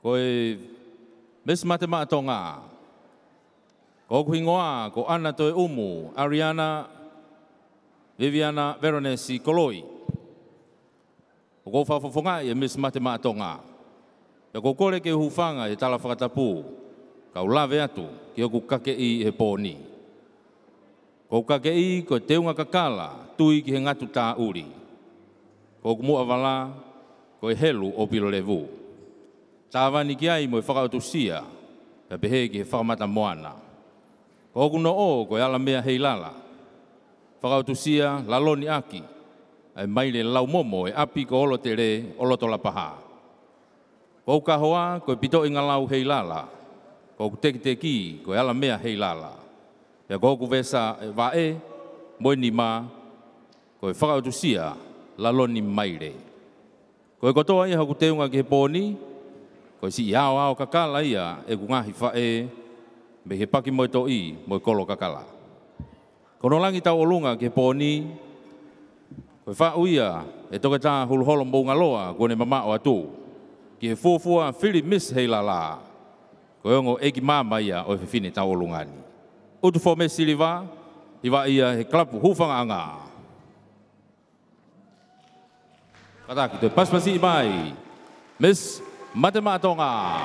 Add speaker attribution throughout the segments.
Speaker 1: Koe mes matema Tonga. Ko kuingoa ko ana toi umu Ariana Viviana Veronesi Koloi. Ko fafofonga e mes matema Tonga. Ya ko kore ke hufanga e tala Tongatapu. Ka ulave atu ki o kake I he poni. Ko kake I ko teunga kakala tui ki he ngatu tā uri. Ko kumu avala ko e helu o pilo levu. Tāwani ki ai mo e whakautusia ka pehe ki he whakamata moana. Ko kuno o ko e ala mea Heilala. Whakautusia laloni aki. Ai maile lau momo e api ko olo te re olo tola paha. Ko kahoa ko e pito inga lau Heilala. Ko teki teki ko e ala mea Heilala. Ya ko vesa vae mo ni ma ko e whakautusia laloni maile. Ko e kotoa ia haku teunga ki he poni. Ko si iao ao kakala ia e kungahi whae me he paki mo to I mo kolo kakala. Kono langi tau olunga ki he poni. Ko e whau ia e toke tā huluholo mbounga loa ko ne mama o atu. Ki he fuafua Philip Miss Heilala. Ko e ongo eki mama ia o e whiwhine tau olungani. Utu fo me siliva, iwa ia he klapu hufanga anga. Kataki te paspasi mai. Miss Matema Tonga.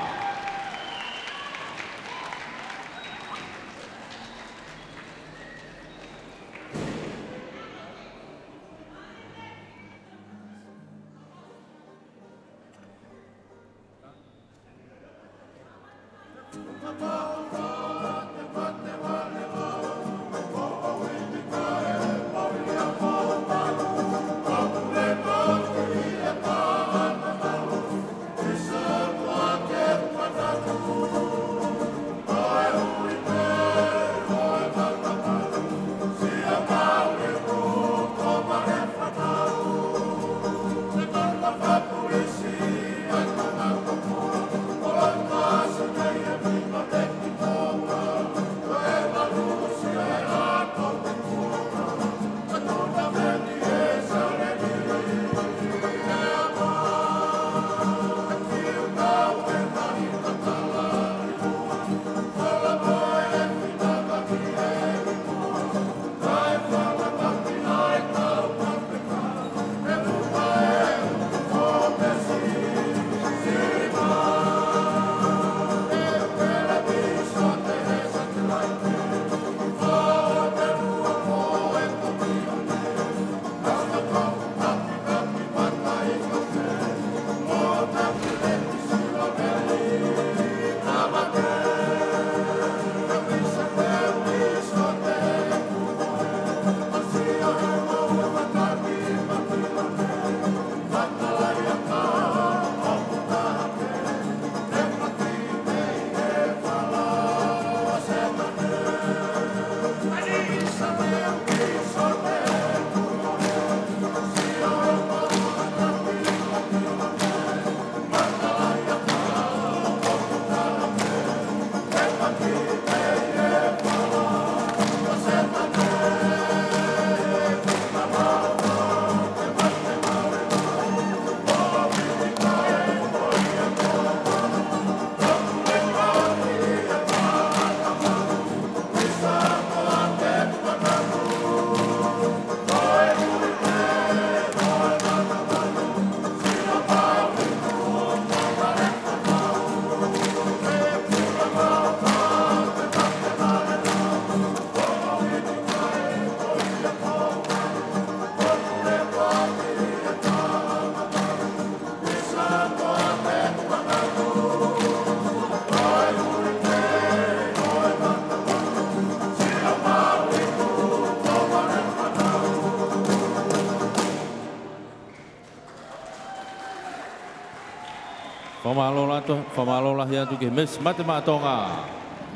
Speaker 1: Whamalola hea tu ke Miss Matema Tonga.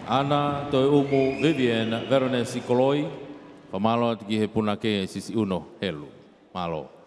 Speaker 1: Ana toi umu Vivian Veronesi Koloi. Whamalola tu ki he punake sisi uno helu. Malo.